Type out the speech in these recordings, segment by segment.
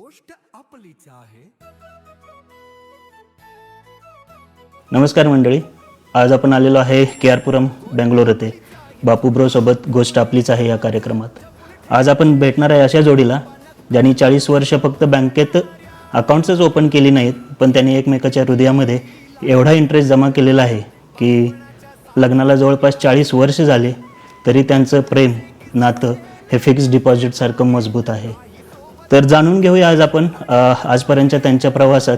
गोष्ट आपलीच आहे. नमस्कार मंडळी, आज आपण आलेलो आहे KR-पुरम बेंगलोर येथे बापू सोबत गोष्ट आपलीच आहे या कार्यक्रमात. आज आपण भेटणार आहे अशा जोडीला ज्यांनी 40 वर्ष फक्त बँकेत अकाउंट्सच ओपन केली नाहीत, पण त्यांनी एकमेकाच्या हृदयामध्ये एवढा इंटरेस्ट जमा केलेला आहे की लग्नाला जवळपास 40 वर्ष झाले तरी त्यांचं प्रेम नातं हे फिक्स डिपॉझिटसारखं मजबूत आहे. तर जाणून घेऊया आज आपण आजपर्यंतच्या त्यांच्या प्रवासात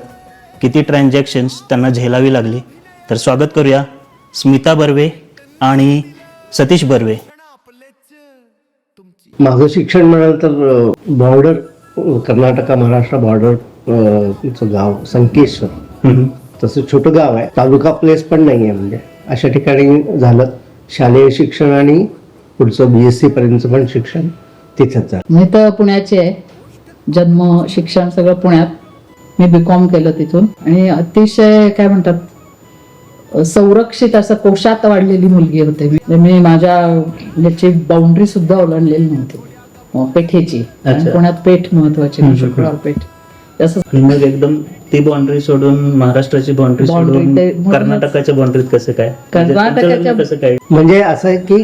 किती ट्रान्झॅक्शन्स त्यांना झेलावी लागली. तर स्वागत करूया स्मिता बर्वे आणि सतीश बर्वे. माझं शिक्षण म्हणाल तर बॉर्डर कर्नाटका महाराष्ट्र बॉर्डर गाव संकेश्वर, तसं छोटं गाव आहे, तालुका प्लेस पण नाही आहे, म्हणजे अशा ठिकाणी झालं शालेय शिक्षण आणि पुढचं BSc पर्यंत पण शिक्षण तिथेच झालं. मी तर पुण्याची आहे, जन्म शिक्षण सगळं पुण्यात. मी BCom केलं तिथून आणि अतिशय काय म्हणतात संरक्षित असं कोशात वाढलेली मुलगी होते मी माझ्या याची बाउंड्री सुद्धा ओलांडलेली नव्हती पेठेची. पुण्यात पेठ महत्वाची, शुक्रवार पेठ. मग एकदम ती बाउंड्री सोडून महाराष्ट्राची बाउंड्री सोडून कर्नाटकाच्या बाउंड्रीत कसं काय, कसं काय म्हणजे असं आहे की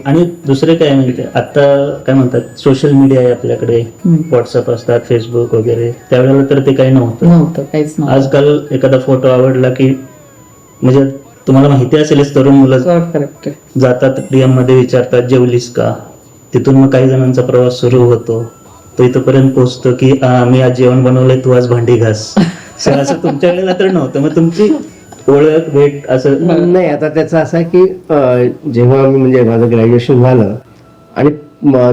आणि दुसरे काय म्हणजे आता काय म्हणतात सोशल मीडिया आहे आपल्याकडे, व्हॉट्सअप असतात, फेसबुक वगैरे, त्यावेळेला तर ते काही नव्हतं काहीच नव्हतं. आजकाल एखादा फोटो आवडला की म्हणजे तुम्हाला माहिती असेलच, तरुण मुलं जातात DM मध्ये विचारतात जेवलीस का, तिथून मग काही जणांचा प्रवास सुरू होतो, तो इथपर्यंत पोहोचतो की मी आज जेवण बनवलंय, तू आज भांडी घास. असं तुमच्या वेळेला तर नव्हतं. मग तुमची ओळख भेट असं नाही. आता त्याचं असं आहे की जेव्हा मी म्हणजे माझं ग्रॅज्युएशन झालं आणि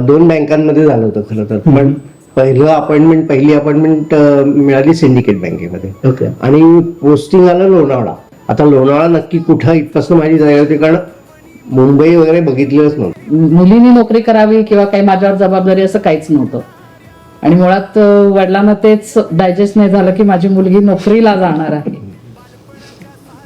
2 बँकांमध्ये झालं होतं खरं तर, पण पहिली अपॉइंटमेंट मिळाली सिंडिकेट बँकेमध्ये. ओके. आणि पोस्टिंग आलं लोणावळा. आता लोणावळा नक्की कुठं इथपासून माझी जागा होती, कारण मुंबई वगैरे बघितलंच नव्हतं. मुलींनी नोकरी करावी किंवा काही माझ्यावर जबाबदारी असं काहीच नव्हतं. आणि मुळात वडिलांना तेच डायजेस्ट नाही झालं की माझी मुलगी नोकरीला जाणार आहे,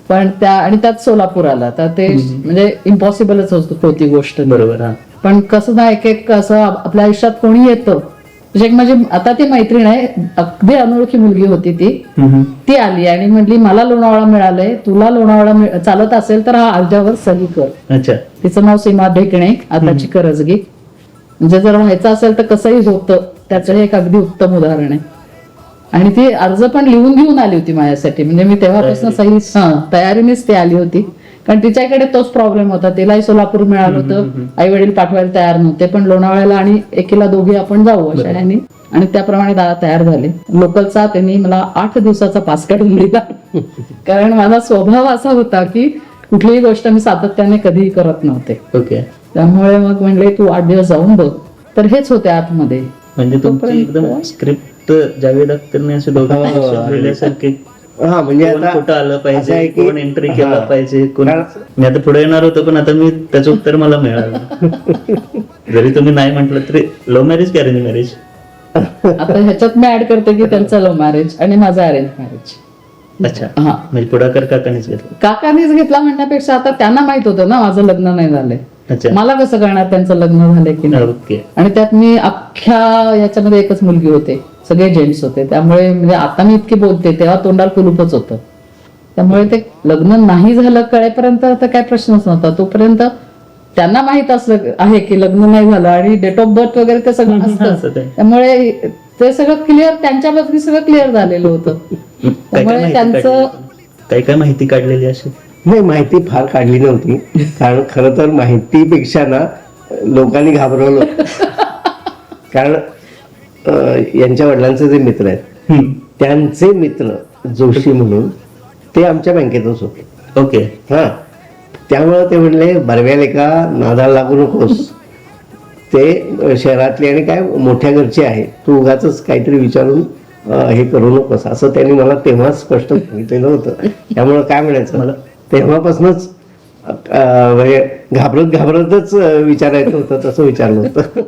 पण त्यात सोलापूरला, तर ते म्हणजे इम्पॉसिबलच होती गोष्ट. बरोबर. पण कसं ना एक असं आपल्या आयुष्यात कोणी येतं, म्हणजे एक माझी आता ती मैत्रीण आहे, अगदी अनोळखी मुलगी होती ती आली आणि म्हटली मला लोणावळा मिळालंय, तुला लोणावळा चालत असेल तर हा अर्जावर सही कर. अच्छा. तिचं नाव सीमा ढेकणे, आताची करजगी. म्हणजे जर व्हायचं असेल तर कसंही होतं, त्याचं हे एक अगदी उत्तम उदाहरण आहे. आणि ती अर्ज पण लिहून घेऊन आली होती माझ्यासाठी, म्हणजे मी तेव्हापासून सही तयारीनेच ती आली होती, कारण तिच्याकडे तोच प्रॉब्लेम होता. तिलाही सोलापूर मिळालं होतं, आई वडील पाठवायला तयार नव्हते, पण लोणावळ्याला आणि एकीला दोघी आपण जाऊ अशा यांनी, आणि त्याप्रमाणे दादा तयार झाले. लोकलचा त्यांनी मला 8 दिवसाचा पास काढून दिला, कारण माझा स्वभाव असा होता की कुठलीही गोष्ट मी सातत्याने कधीही करत नव्हते. ओके. त्यामुळे मग म्हणले तू 8 दिवस जाऊन बघ. तर हेच होते आतमध्ये. म्हणजे तुमची एकदम स्क्रिप्ट जावेद अख्तरने असे दोघांसारखे. हा, म्हणजे आता कुठं आलं पाहिजे, की कोण एंट्री केला पाहिजे, मी आता पुढे येणार होतो, पण आता मी त्याचं उत्तर मला मिळालं. जरी तुम्ही नाही म्हटलं तरी. लव्ह मॅरेज की अरेंज मॅरेज? आता ह्याच्यात मी ऍड करते की त्यांचं लव्ह मॅरेज आणि माझं अरेंज मॅरेज. अच्छा. म्हणजे पुढाकार काकानेच घेतला? काकानीच घेतला म्हणण्यापेक्षा आता त्यांना माहित होतं ना माझं लग्न नाही झालंय, मला कसं कळणार त्यांचं लग्न झालंय की नाही. ओके. आणि त्यात मी अख्ख्या याच्यामध्ये एकच मुलगी होते, सगळे जेंट्स होते, त्यामुळे म्हणजे आता मी इतकी बोलते तेव्हा तोंडाला कुलूपच होतं. त्यामुळे ते लग्न नाही झालं कळेपर्यंत तर काय प्रश्नच नव्हता. तोपर्यंत त्यांना माहित असलं आहे की लग्न नाही झालं आणि डेट ऑफ बर्थ वगैरे ते सगळं असतं, त्यामुळे ते सगळं क्लिअर, त्यांच्या बाबतीत सगळं क्लिअर झालेलं होतं. त्यामुळे त्यांचं काय माहिती काढलेली अशी? नाही, माहिती फार काढली नव्हती, कारण खरं तर माहितीपेक्षा ना लोकांनी घाबरवलं. कारण यांच्या वडिलांचे जे मित्र आहेत त्यांचे मित्र जोशी म्हणून ते आमच्या बँकेतच होते. ओके. हा, त्यामुळे ते म्हणले बर्व्याले का नादाला लागू नकोस, ते शहरातले आणि काय मोठ्या घरचे आहे, तू उगाच काहीतरी विचारून हे करू नकोस, असं त्यांनी मला तेव्हा स्पष्ट सांगितलेलं होतं. त्यामुळे काय म्हणायचं मला तेव्हापासूनच घाबरतच विचारायचं होतं, तसं विचारलं होतं.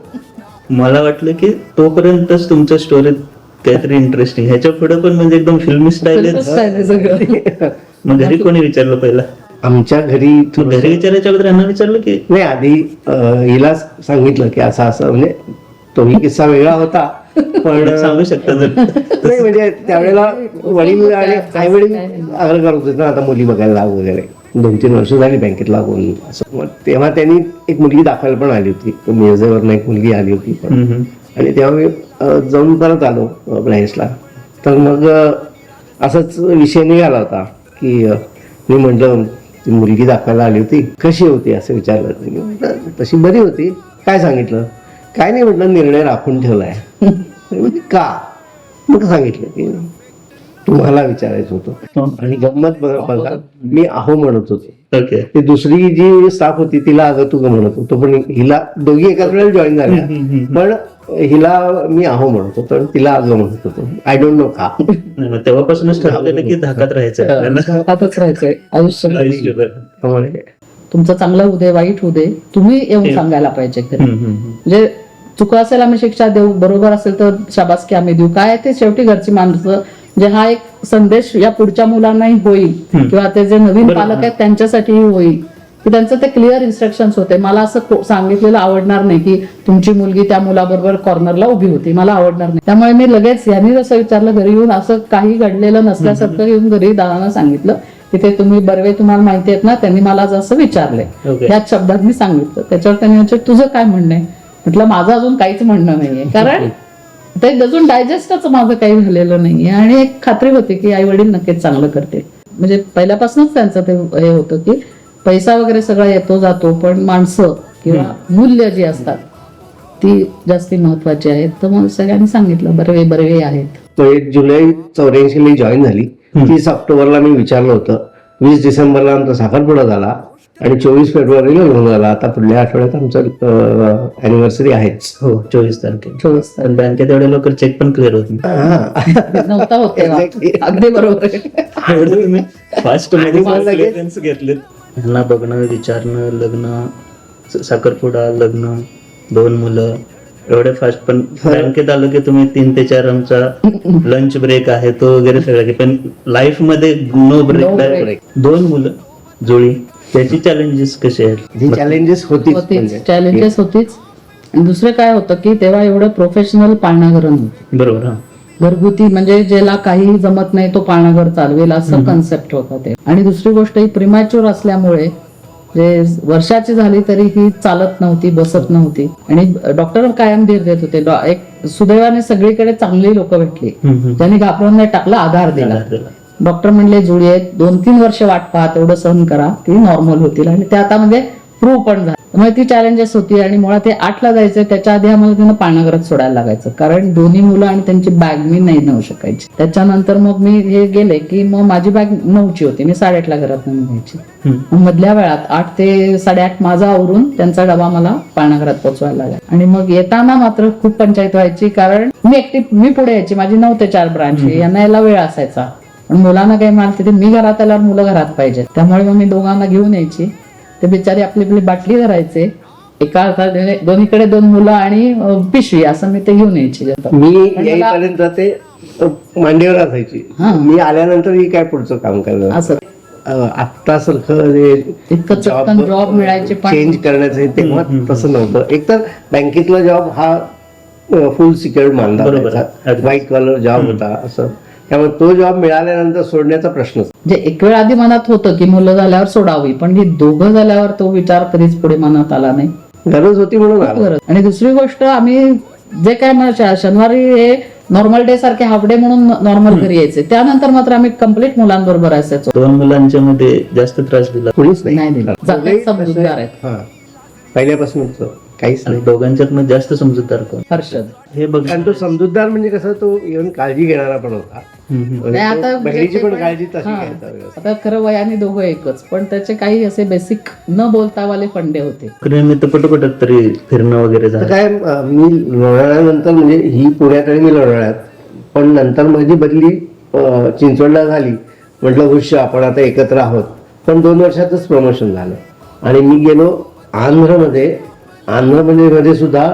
मला वाटलं की तोपर्यंतच तुमच्या स्टोरीत काहीतरी इंटरेस्टिंग, ह्याच्या पुढे पण म्हणजे एकदम फिल्मी स्टाईल सगळं. मग घरी कोणी विचारलं पहिला? आमच्या घरी विचारायच्या अगोदर यांना विचारलं की नाही, आधी हिला सांगितलं की असं असं, म्हणजे तोही किस्सा वेगळा होता पण सांगू शकता जर नाही म्हणजे त्यावेळेला वडील आणि आई वडील आग्रह करत होते ना, आता मुली बघायला लाव वगैरे. 2-3 वर्ष झाली बँकेत लागून असं. मग तेव्हा त्यांनी एक मुलगी दाखवायला पण आली होती, मिरजेवरनं एक मुलगी आली होती पण. आणि तेव्हा मी जाऊन परत आलो ब्रांचला. तर मग असाच विषय निघाला होता की मी म्हटलं ती मुलगी दाखवायला आली होती, कशी होती असं विचारलं. मी म्हटलं तशी बरी होती. काय सांगितलं? काय नाही म्हटलं, निर्णय राखून ठेवलाय. म्हणजे का? मग सांगितलं की तुम्हाला विचारायचं होतं. आणि गंमत बघा, मी आहो म्हणत होतो. ओके. ती दुसरी जी स्टाफ होती तिला अगं तू म्हणत होतो, पण हिला दोघी एकाच वेळेला जॉईन झाल्या, पण हिला मी आहो म्हणत होतो आणि तिला अगं म्हणत होतो. आय डोंट नो का. तेव्हापासूनच ठरवलेलं की धाकात राहायचं आपल्याला हातच राहायचंय आयुष्य. आयुष्यभर. त्यामुळे तुमचं चांगलं होऊ दे, वाईट होऊ दे, तुम्ही येऊन सांगायला पाहिजे घरी. म्हणजे चुका असेल आम्ही शिक्षा देऊ, बरोबर असेल तर शाबासकी आम्ही देऊ. काय ते शेवटी घरची माणसं. म्हणजे हा एक संदेश या पुढच्या मुलांनाही होईल किंवा ते जे नवीन पालक आहेत त्यांच्यासाठीही होईल की त्यांचं ते क्लिअर इन्स्ट्रक्शन्स होते. मला असं सांगितलेलं आवडणार नाही की तुमची मुलगी त्या मुलाबरोबर कॉर्नरला उभी होती, मला आवडणार नाही. त्यामुळे मी लगेच यांनी जसं विचारलं घरी येऊन, असं काही घडलेलं नसल्यासारखं येऊन घरी दादांना सांगितलं की ते तुम्ही बर्वे तुम्हाला माहिती आहेत ना, त्यांनी मला जसं विचारलंय ह्याच शब्दात मी सांगितलं. त्याच्यावर त्यांनी विचारलं तुझं काय म्हणणं आहे? म्हटलं माझं अजून काहीच म्हणणं नाहीये, कारण ते अजून डायजेस्टच माझं काही झालेलं नाहीये. आणि एक खात्री होती की आई वडील नक्कीच चांगलं करते. म्हणजे पहिल्यापासूनच त्यांचं ते हे होतं की पैसा वगैरे सगळा येतो जातो, पण माणसं किंवा मूल्य जी असतात ती जास्ती महत्वाची आहेत. तर मग सगळ्यांनी सांगितलं बर्वे बर्वे आहेत. तो 1 जुलै 84 जॉईन झाली. 30 ऑक्टोबरला मी विचारलं होतं. 20 डिसेंबरला आमचा साखरपुडा झाला आणि 24 फेब्रुवारीला लग्न झालं. आता पुढल्या आठवड्यात आमचं अॅनिव्हर्सरी आहेच. हो, 24 तारखेला. 24 पण बँकेत एवढे लवकर चेक पण क्लिअर होत नव्हता होत तेव्हा. अगदी बरोबर आहे. एवढं तुम्ही फास्ट मध्ये घेतले. ह्यांना बघणं, विचारणं, लग्न, साखरपुडा, लग्न, 2 मुलं, एवढे फास्ट. पण बँकेत आलं की तुम्ही 3 ते 4 आमचा लंच ब्रेक आहे तो वगैरे सगळं. पण लाईफ मध्ये नो ब्रेक. 2 मुलं जुळी, त्याची चॅलेंजेस कसे आहेत? ही चॅलेंजेस होतीच. चॅलेंजेस होतीच. आणि दुसरं काय होतं की तेव्हा एवढं प्रोफेशनल पाळणाघर नव्हतं. बरोबर. हा, घरगुती म्हणजे ज्याला काही जमत नाही तो पाळणाघर चालवेल असं कन्सेप्ट होता ते. आणि दुसरी गोष्ट ही प्रिमॅच्युअर असल्यामुळे जे वर्षाची झाली तरी ही चालत नव्हती, बसत नव्हती. आणि डॉक्टर कायम धीर देत होते. एक सुदैवाने सगळीकडे चांगली लोक भेटली ज्यांनी घाबरून नाही टाकला, आधार दिला. डॉक्टर म्हणले जुळी आहेत, 2-3 वर्ष वाट पाहा, तेवढं सहन करा, ती नॉर्मल होतील. आणि ते आता म्हणजे प्रूव्ह पण झालं. त्यामुळे ती चॅलेंजेस होती. आणि मुळात ते 8ला जायचं, त्याच्या आधी आम्हाला त्यांना पाळणाघरात सोडायला लागायचं, कारण दोन्ही मुलं आणि त्यांची बॅग मी नाही नेऊ शकायची. त्याच्यानंतर मग मी हे गेले की मग माझी बॅग 9ची होती, मी 8:30ला घरात निघायची. मधल्या वेळात 8 ते 8:30 माझा आवरून त्यांचा डबा मला पाळणाघरात पोहोचवायला लागला. आणि मग येताना मात्र खूप पंचायत व्हायची, कारण मी पुढे यायची, माझी 9 ते 4 ब्रांच, यांना यायला वेळ असायचा. पण मुलांना काही माल तिथे मी घरात आल्यावर मुलं घरात पाहिजे, त्यामुळे मग मी दोघांना घेऊन यायची. ते बिचारी आपली आपली बाटली धरायचे, एका हाताने दोन्हीकडे 2 मुलं आणि पिशवी, असं मी ते घेऊन यायची. मी येईपर्यंत ते मांडीवर असायची. मी आल्यानंतर ही काय पुढचं काम करणार असं. आता सारखं जॉब मिळायचे चेंज करण्याचं तेव्हा तसं नव्हतं. एकतर बँकेतला जॉब हा फुल सिक्युअर्ड मानला जायचा, व्हाईट कॉलर जॉब होता असं. त्यामुळे तो जॉब मिळाल्यानंतर सोडण्याचा प्रश्नच. म्हणजे एक वेळ आधी मनात होतं की मुलं झाल्यावर सोडावी, पण ही दोघं झाल्यावर तो विचार कधीच पुढे मनात आला नाही. गरज होती म्हणून. आणि दुसरी गोष्ट, आम्ही जे काय शनिवारी हे नॉर्मल डे सारखे हाफ डे म्हणून नॉर्मल घरी यायचे, त्यानंतर मात्र आम्ही कम्प्लीट मुलांबरोबर असायचो. 2 मुलांच्या मध्ये जास्त त्रास दिला कोणीच नाही दिला. समजूतदार आहेत पहिल्यापासूनच, काहीच नाही. दोघांच्यातनं जास्त समजूतदार कोण? हर्षद. हे बघ, कारण तो समजूतदार म्हणजे कसं, तो इव्हन काळजी घेणारा पण होता. आता बहिणीची पण काळजी तशी घ्यायचा. आता खरं वयाने दोघं एकच, पण त्याचे काही असे बेसिक न बोलतावाले फंडे होते. मी तर पटोपटत तरी फिरणं वगैरे झालं. काय, मी लोणावळ्यानंतर म्हणजे ही पुण्यात आणि मी लोणावळ्यात, पण नंतर माझी बदली चिंचवडला झाली. म्हटलं हुश, आपण आता एकत्र आहोत. पण 2 वर्षातच प्रमोशन झालं आणि मी गेलो आंध्रमध्ये. आंध्रमध्ये सुद्धा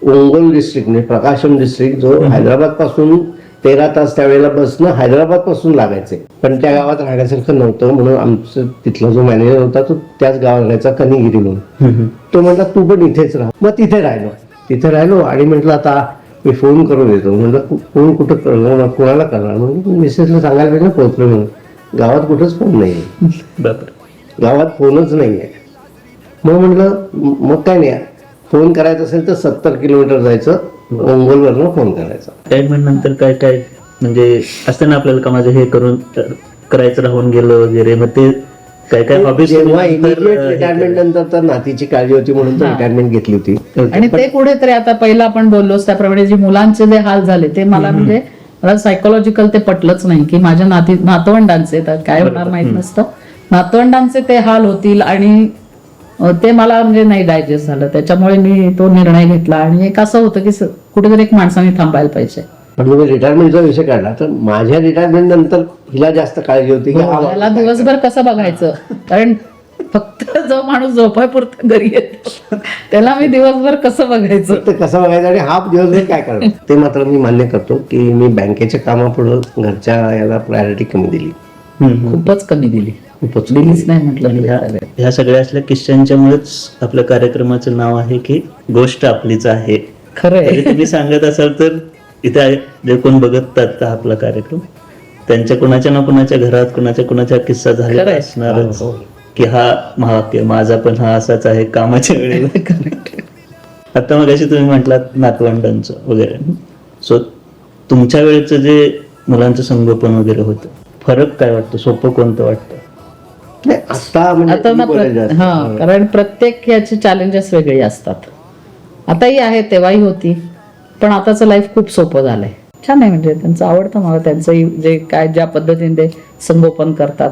ओंगोल डिस्ट्रिक्ट म्हणजे प्रकाशम डिस्ट्रिक्ट, जो हैदराबाद पासून 13 तास त्यावेळेला बसनं हैदराबाद पासून लागायचे. पण त्या गावात राहण्यासारखं नव्हतं, म्हणून आमचं तिथला जो मॅनेजर होता तो त्याच गावात राहायचा, कनिगिरी म्हणून. तो म्हटला तू पण इथेच राहा. मग तिथे राहिलो आणि म्हटलं आता मी फोन करून येतो. म्हणलं फोन कुठं करणार, कोणाला करणार? म्हणजे मिसेसला सांगायला पाहिजे ना पोहोचलो म्हणून. गावात कुठंच फोन नाही आहे, बापरे. गावात फोनच नाही आहे. मग म्हटलं मग काय नाही, फोन करायचा असेल तर 70 किलोमीटर जायचं, ओंगोलवरनं फोन करायचा. रिटायरमेंट नंतर काय काय म्हणजे असतं ना आपल्याला का माझं हे करून करायचं राहून गेलं वगैरे, मग ते काय काय हॉबीज जेव्हा इमिजिएट रिटायरमेंट नंतर तर नातीची काळजी होती म्हणून तर रिटायरमेंट घेतली होती. आणि ते कुठेतरी आता पहिलं आपण बोललोच त्याप्रमाणे जे मुलांचे जे हाल झाले ते मला म्हणजे मला सायकोलॉजिकल ते पटलंच नाही की माझ्या नातवंडांचे तर काय होणार माहित नसतं, नातवंडांचे ते हाल होतील आणि ते मला म्हणजे नाही डायजेस्ट झालं. त्याच्यामुळे मी तो निर्णय घेतला. आणि एक असं होतं की कुठेतरी एक माणसाने थांबायला पाहिजे. पण तुम्ही रिटायरमेंटचा विषय काढला तर माझ्या रिटायरमेंट नंतर हिला जास्त काळजी होती की त्याला दिवसभर कसं बघायचं, कारण फक्त जो माणूस झोपायपुरतं घरी येतो त्याला मी दिवसभर कसं बघायचं, ते कसं बघायचं आणि हा दिवसभर काय करणार. ते मात्र मी मान्य करतो की मी बँकेच्या कामापुढं घरच्या याला प्रायोरिटी कमी दिली, खूपच कमी दिली, खूपच दिलीच नाही म्हटलं आणि तरी. ह्या सगळ्या असल्या किस्स्यांच्यामुळेच आपल्या कार्यक्रमाचं नाव आहे की गोष्ट आपलीच आहे. खरंय. तरी तुम्ही सांगत असाल तर इथे जे कोण बघतात आपला कार्यक्रम त्यांच्या कुणाच्या ना कुणाच्या घरात कुणाच्या किस्सा झालेला खरंय. असणारच की हा माझा पण हा असाच आहे कामाच्या वेळेला. आता मग अशी तुम्ही म्हटलात नातवंडांचं वगैरे, सो तुमच्या वेळेचं जे मुलांचं संगोपन वगैरे होतं, फरक काय वाटतं, सोपं कोणतं वाटतं? नाही, आता म्हणजे आता ना ती बोलायची असते. कारण प्रत्येक याची चॅलेंजेस वेगळी असतात. आताही आहे, तेव्हाही होती, पण आताचं लाईफ खूप सोपं झालंय. छान आहे, म्हणजे त्यांचं आवडतं मला, त्यांचंही जे काय ज्या पद्धतीने ते संगोपन करतात.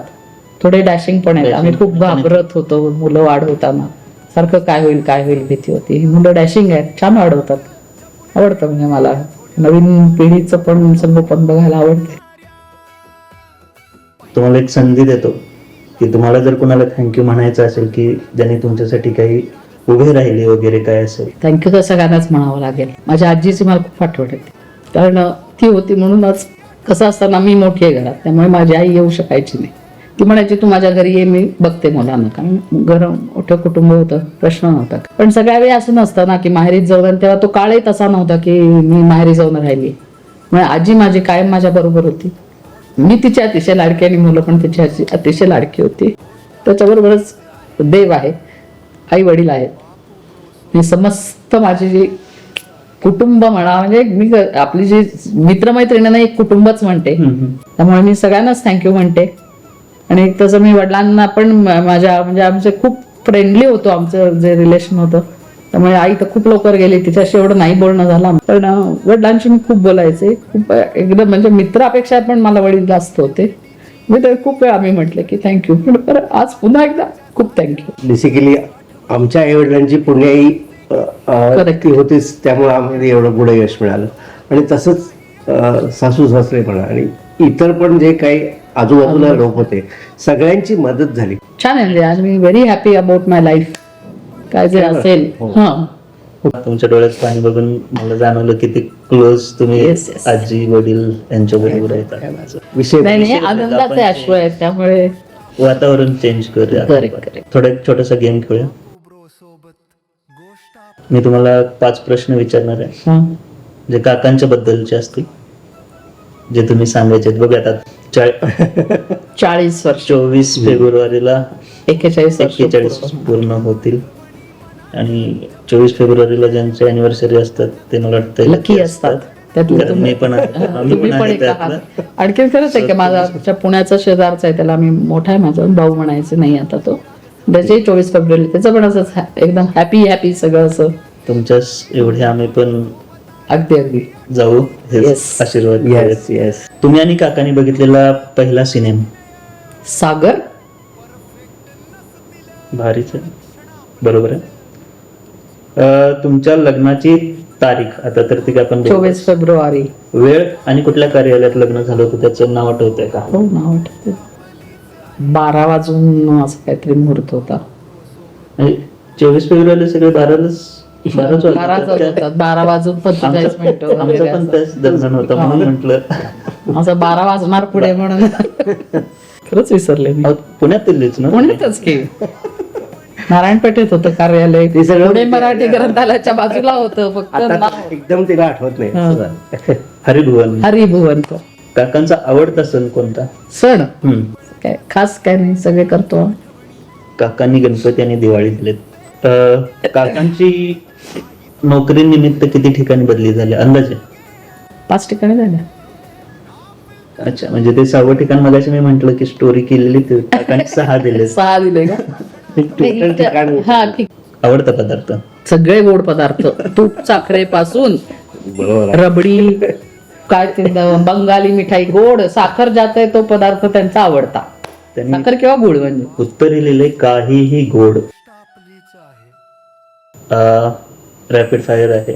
थोडे डॅशिंग पण आहेत. आम्ही खूप घाबरत होतो मुलं वाढवताना, सारखं काय होईल भीती होती. ही मुलं डॅशिंग आहेत, छान वाढवतात, आवडतं. म्हणजे मला नवीन पिढीचं पण संगोपन बघायला आवडतं. तुम्हाला एक संधी देतो की तुम्हाला जर कुणाला थँक्यू म्हणायचं असेल की ज्यांनी तुमच्यासाठी काही उभे राहिले वगैरे काय असेल. थँक्यू तर सगळ्यांनाच म्हणावं लागेल. माझ्या आजीची मला खूप आठवण येते, कारण ती होती म्हणूनच. कसं असताना मी मोठी आहे घरात, त्यामुळे माझी आई येऊ शकायची नाही. ती म्हणायची तू माझ्या घरी ये, मी बघते मुलांना, कारण घर मोठं कुटुंब होतं, प्रश्न नव्हता. पण सगळ्या वेळी असं नसतं ना की माहेरीच जाऊन, तेव्हा तो काळही तसा नव्हता की मी माहेरी जाऊन राहिली. म्हणजे आजी माझी कायम माझ्या बरोबर होती. मी तिची अतिशय लाडकी आणि मुलं पण तिची अतिशय लाडकी होती. त्याच्याबरोबरच देव आहे, आई वडील आहेत, हे समस्त माझी जी कुटुंब म्हणा, म्हणजे मी आपली जी मित्रमैत्रिणींना एक कुटुंबच म्हणते. त्यामुळे मी सगळ्यांनाच थँक्यू म्हणते. आणि तसं मी वडिलांना पण माझ्या म्हणजे आमचे खूप फ्रेंडली होतो, आमचं जे रिलेशन होतं. त्यामुळे आई तर खूप लवकर गेली, तिच्याशी एवढं नाही बोलणं झालं. पण वडिलांशी मी खूप बोलायचे, खूप एकदम म्हणजे मित्रापेक्षा पण मला वडील जास्त होते. मी तर खूप वेळा आम्ही म्हटलं की थँक्यू, पण आज पुन्हा एकदा खूप थँक्यू. बेसिकली आमच्या आई वडिलांची पुण्याई ती होतीच, त्यामुळे आम्हाला एवढं पुढे यश मिळालं. आणि तसंच सासू सासरे म्हणा आणि इतर पण जे काही आजूबाजूला लोक होते, सगळ्यांची मदत झाली. छान आहे. म्हणजे आज मी very happy about my life. काय जे असेल तुमच्या डोळ्यात पाणी बघून मला जाणवलं किती क्लोज तुम्ही Yes, yes. आजी वडील यांच्या बरोबर आहेत. विषय नाही आनंदाचे अश्रू आहेत, त्यामुळे वातावरण चेंज करूया. Correct. थोडा एक छोटासा गेम खेळूया. मी तुम्हाला 5 प्रश्न विचारणार आहे जे काकांच्या बद्दलचे असतील, जे तुम्ही सांगायचे आहेत. बघा आता 40 वर्ष 24 फेब्रुवारीला 41 पूर्ण होतील. आणि 24 फेब्रुवारीला ज्यांचे अॅनिव्हर्सरी असतात ते मला वाटतं लकी असतात. त्यातले कारण मी पण तुम्ही पण एक आहात. आणखी खरंच आहे की माझा पुण्याचा शेजारचा आहे, त्याला मी मोठा आहे, माझा भाऊ म्हणायचे नाही आता तो, त्याचे 24 फेब्रुवारी, त्याचं पण असं एकदम हॅपी सगळं असं. तुमच्याच एवढे आम्ही पण अगदी जाऊ हे Yes. आशीर्वाद. येस. तुम्ही आणि काकांनी बघितलेला पहिला सिनेमा? सागर. भारीच आहे, बरोबर आहे. तुमच्या लग्नाची तारीख आता तर ती आपण बघू. 24 फेब्रुवारी. वेळ आणि कुठल्या कार्यालयात लग्न झालं होतं त्याचं नाव आठवतंय का? हो, नाव आठवते. 12 वाजून असं काहीतरी मुहूर्त होता. 24 फेब्रुवारी सगळे 12 वाजून 45 मिनिटं आमचा पण त्याच दरम्यान होता म्हणून म्हटलं असं 12 वाजणार पुढे म्हणून खरंच विसरले मी. पुण्यातीलच ना? पुण्यातच की नारायण पेठेत होतं कार्यालय, ते सगळं पुणे मराठी ग्रंथालयाच्या बाजूला होतं, फक्त आता नाव एकदम तिला आठवत नाही. हरिभुवन. हरिभुवनचं. काकांचा आवडता सण कोणता? सण हम्म. काय खास काय नाही, सगळे करतो. काकांनी गणपती आणि दिवाळी दिलेत. काकांची नोकरीनिमित्त किती ठिकाणी बदली झाली अंदाजे? 5 ठिकाणी झाल्या. अच्छा, म्हणजे ते 6वं ठिकाण मगाशी मी म्हंटल की स्टोरी केलेली ते काकांनी 6 दिले. 6 दिले का? टोटल ठिकाण हा ठीक. आवडता पदार्थ? सगळे गोड पदार्थ, तूप साखरेपासून बरोबर. रबडी, काय ते बंगाली मिठाई, गोड साखर ज्यात आहे तो पदार्थ त्यांचा आवडता. त्यांनी साखर किंवा गुळ म्हणजे. उत्तर लिहिले काहीही गोड. रॅपिड फायर आहे,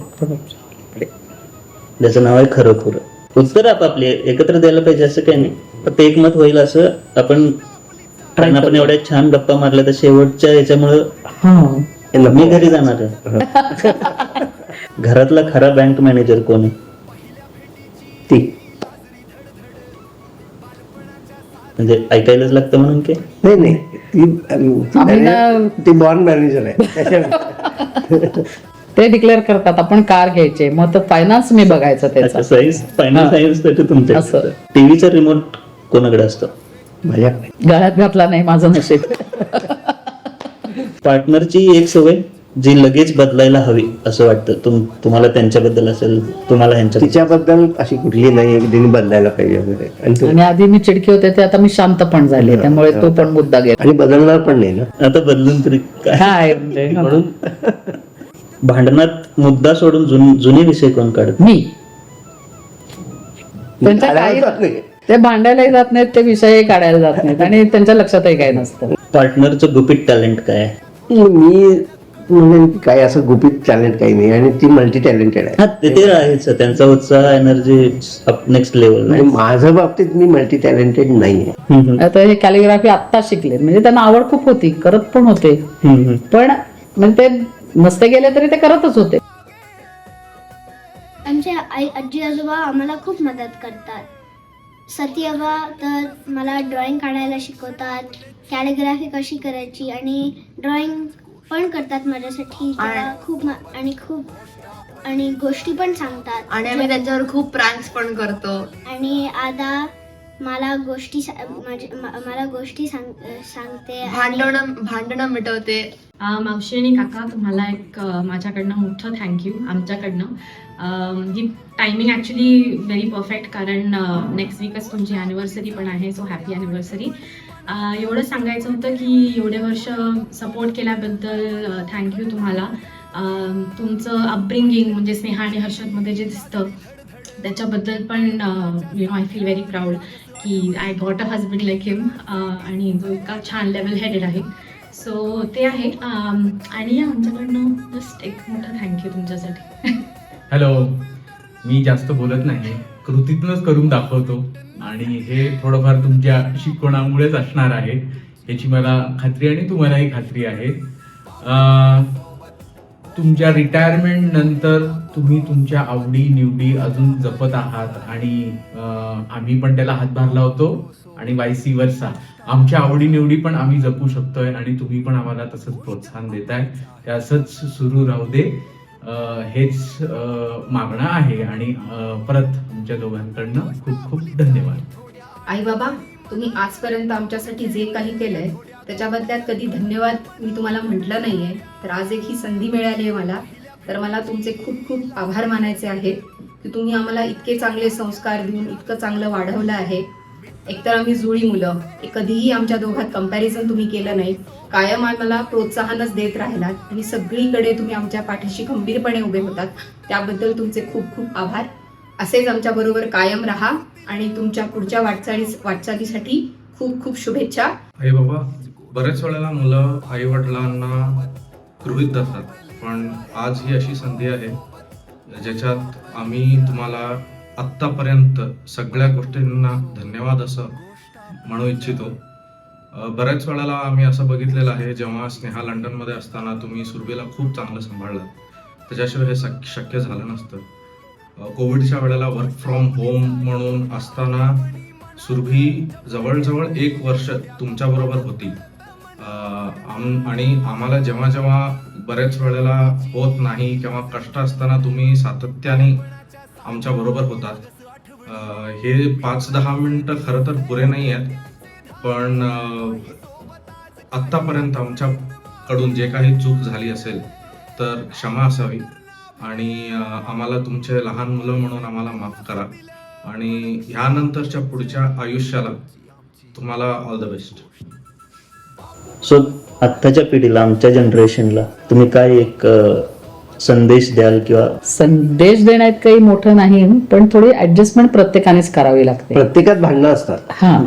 ज्याचं नाव आहे खरं खुरं. उत्तर आपापली एकत्र द्यायला पाहिजे असं काही नाही, फक्त एकमत होईल असं आपण. कारण आपण एवढ्या छान गप्पा मारल्या तर शेवटच्या याच्यामुळं मी घरी जाणार आहे. घरातला खरा बँक मॅनेजर कोण आहे? ती म्हणजे ऐकायलाच लागतं म्हणून की नाही आम्ही ना- ती बॉन्ड मॅनेजर आहे त्याच्या. ते डिक्लेअर करतात आपण कार घ्यायचे, मग तर फायनान्स मी बघायचं त्याचा. साईन्स फायनल सायन्स तुमच्या असं. टीव्हीचा रिमोट कोणाकडे असतो? माझ्याकडे. गळ्यात घातला नाही माझं नशीब. पार्टनरची एक सवय जी लगेच बदलायला हवी असं वाटतं तुम्हाला त्यांच्याबद्दल असेल, तुम्हाला ह्यांच्या तिच्याबद्दल अशी कुठली नाही एक दिन बदलायला पाहिजे वगैरे. आणि आधी मी चिडकी होते ते आता मी शांत पण झाले, त्यामुळे तो पण मुद्दा गेला. आणि बदलणार पण नाही ना. आता बदलून तरी काय. काय म्हणजे म्हणून भांडणात मुद्दा सोडून जुने विषय कोण काढत? मी त्यांच्या काढायला काही जात नाही. ते भांडायलाही जात नाहीत, ते विषयही काढायला जात नाहीत, आणि त्यांच्या लक्षातही काही नसतं. पार्टनरचं गुपित टॅलेंट काय आहे? मी म्हणजे काय असं गुपित टॅलेंट काही नाही, आणि ती मल्टी टॅलेंटेड आहे. हा ते आहेच, त्यांचा उत्साह एनर्जी नेक्स्ट लेवल. आणि माझ्या बाबतीत मी मल्टी टॅलेंटेड नाही आहे. आता हे कॅलिग्राफी आत्ता शिकले, म्हणजे त्यांना आवड खूप होती, करत पण होते, पण म्हणजे ते नसते गेले तरी ते करतच होते. आमचे आजी आजोबा आम्हाला खूप मदत करतात. सतीअबा तर मला ड्रॉइंग काढायला शिकवतात, कॅलिग्राफी कशी करायची, आणि ड्रॉइंग पण करतात माझ्यासाठी. आणि गोष्टी पण सांगतात, आणि आम्ही त्यांच्यावर खूप प्रँक्स पण करतो. आणि आता मला गोष्टी सांगते, भांडणं मिटवते. मावशी आणि काका, तुम्हाला एक माझ्याकडनं मोठं थँक्यू आमच्याकडनं. ही टायमिंग ॲक्च्युली व्हेरी परफेक्ट, कारण नेक्स्ट वीकच तुमची ॲनिव्हर्सरी पण आहे, सो हॅपी ॲनिव्हर्सरी. एवढं सांगायचं होतं की एवढे वर्ष सपोर्ट केल्याबद्दल थँक्यू तुम्हाला. तुमचं अपब्रिंगिंग म्हणजे स्नेहा आणि हर्षदमध्ये जे दिसतं त्याच्याबद्दल पण आय फील व्हेरी प्राऊड की I got a husband like him, आणि जो इतका छान लेवल हेडेड आहे. सो ते आहे. आणि आमच्याकडनं जस्ट एक मोठा थँक्यू तुमच्यासाठी. हॅलो, मी जास्त बोलत नाही, कृतीतूनच करून दाखवतो, आणि हे थोडंफार तुमच्या शिकवणामुळेच असणार आहे याची मला खात्री, आणि तुम्हालाही खात्री आहे. तुमच्या रिटायरमेंट नंतर तुम्ही तुमच्या आवडी निवडी अजून जपत आहात, आणि आम्ही पण त्याला हातभार लावतो, आणि वाईसी वर्सा आमच्या आवडी निवडी पण आम्ही जपू शकतोय, आणि तुम्ही पण आम्हाला तसंच प्रोत्साहन देताय. ते असंच सुरू राहू दे, हेच मागणं आहे. आणि परत तुमच्या दोघांकडनं खूप खूप धन्यवाद. आई बाबा, तुम्ही आजपर्यंत आमच्यासाठी जे काही केलंय त्याच्या बदल्यात कधी धन्यवाद मी तुम्हाला म्हटलं नाहीये, तर आज एक ही संधी मिळाली आहे मला, तर मला तुमचे खूप खूप आभार मानायचे आहेत की तुम्ही आम्हाला इतके चांगले संस्कार देऊन इतकं चांगलं वाढवलं आहे. एकतर आम्ही जुळी मुलं, कधीही आमच्या दोघात कंपॅरिझन तुम्ही केलं नाही, कायम आम्हाला प्रोत्साहनच देत राहिलात, आणि सगळीकडे तुम्ही आमच्या पाठीशी खंबीरपणे उभे होतात, त्याबद्दल तुमचे खूप खूप आभार. असेच आमच्याबरोबर कायम राहा, आणि तुमच्या पुढच्या वाटचालीसाठी खूप खूप शुभेच्छा. आई बाबा, बऱ्याच वेळेला मुलं आई वडिलांना गृहीत धरतात, पण आज ही अशी संधी आहे ज्याच्यात आम्ही तुम्हाला आत्तापर्यंत सगळ्या गोष्टींना धन्यवाद असं म्हणू इच्छितो. बऱ्याच वेळेला आम्ही असं बघितलेलं आहे, जेव्हा स्नेहा लंडनमध्ये असताना तुम्ही सुरभीला खूप चांगलं सांभाळलं, त्याच्याशिवाय हे शक्य झालं नसतं. कोविडच्या वेळेला वर्क फ्रॉम होम म्हणून असताना सुरभी जवळजवळ 1 वर्ष तुमच्याबरोबर होती. आणि आम्हाला जेव्हा जेव्हा बऱ्याच वेळेला होत नाही किंवा कष्ट असताना तुम्ही सातत्याने आमच्या बरोबर होतात. हे 5-10 मिनिटं खरं तर पुरे नाही आहेत, पण आत्तापर्यंत आमच्याकडून जे काही चूक झाली असेल तर क्षमा असावी आणि आम्हाला तुमचे लहान मुलं म्हणून आम्हाला माफ करा आणि ह्यानंतरच्या पुढच्या आयुष्याला तुम्हाला ऑल द बेस्ट. सो आत्ताच्या पिढीला, आमच्या जनरेशनला तुम्ही काय एक संदेश द्याल किंवा संदेश देण्यात काही मोठं नाही, पण थोडी ऍडजस्टमेंट प्रत्येकानेच करावी लागते. प्रत्येकात भांडणं असतात, हा,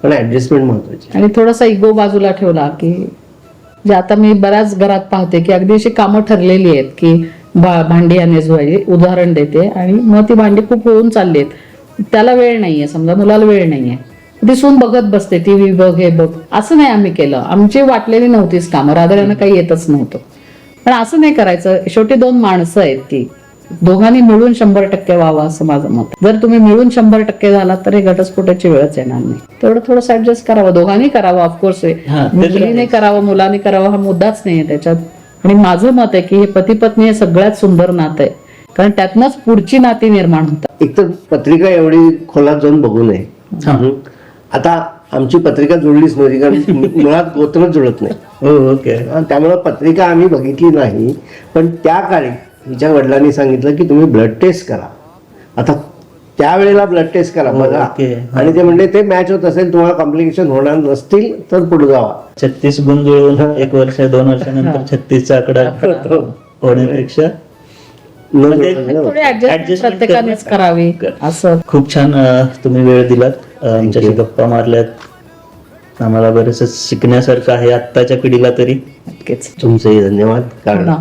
पण ऍडजस्टमेंट महत्वाची. आणि थोडासा इगो बाजूला ठेवला की जे आता मी बऱ्याच घरात पाहते की अगदी अशी कामं ठरलेली आहेत की भांडी याने धुवायची, उदाहरण देते, आणि मग ती भांडी खूप होऊन चालली आहेत, त्याला वेळ नाहीये, समजा मुलाला वेळ नाहीये, ती सून बघत बसते, टीव्ही बघ, हे बघ. असं नाही आम्ही केलं, आमची वाटलेली नव्हतीच कामं, रादर यांना काही येतच नव्हतं. पण असं नाही करायचं. शेवटी 2 माणसं आहेत, ती दोघांनी मिळून 100% व्हावं असं माझं मत. जर तुम्ही मिळून 100% झाला तर हे घटस्फोटाची वेळच येणार नाही. तेवढं थोडंसं ऍडजस्ट करावं, दोघांनी करावं. ऑफकोर्स मुलीने करावं, मुलाने करावं, हा मुद्दाच नाहीये त्याच्यात. आणि माझं मत आहे की हे पती पत्नी हे सगळ्यात सुंदर नातं आहे, कारण त्यातनंच पुढची नाती निर्माण होतात. एक तर पत्रिका एवढी खोलात जाऊन बघू नये. आता आमची पत्रिका जुळलीच नव्हती, कारण मुळात गोत्रच जुळत नाही. ओके. त्यामुळे पत्रिका आम्ही बघितली नाही. पण त्या काळी हिच्या वडिलांनी सांगितलं की तुम्ही ब्लड टेस्ट करा. आता त्यावेळेला ब्लड टेस्ट करा बघा, आणि ते म्हणले ते मॅच होत असेल, तुम्हाला कॉम्प्लिकेशन होणार नसतील तर पुढे जावा. 36 गुण जुळवून 1 वर्ष 2 वर्षानंतर 36चा आकडा होण्यापेक्षा थोडी ऍडजस्ट प्रत्येकानेच करावी असं. खूप छान तुम्ही वेळ दिलात, आमच्याशी गप्पा मारल्यात, आम्हाला बरेच शिकण्यासारखं आहे आत्ताच्या पिढीला तरी. नक्कीच. तुमचेही धन्यवाद, कारण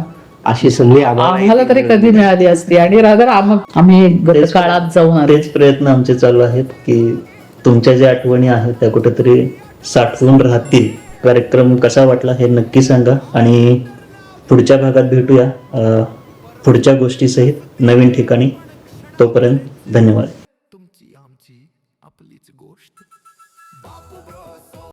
अशी संधी आम्हाला तरी कधी मिळाली असती. आणि रादर आम्ही काळात जाऊन आले. तेच प्रयत्न आमचे चालू आहेत की तुमच्या ज्या आठवणी आहेत त्या कुठेतरी साठवून राहतील. कार्यक्रम कसा वाटला हे नक्की सांगा, आणि पुढच्या भागात भेटूया पुढच्या गोष्टीसहित नवीन ठिकाणी. तोपर्यंत धन्यवाद.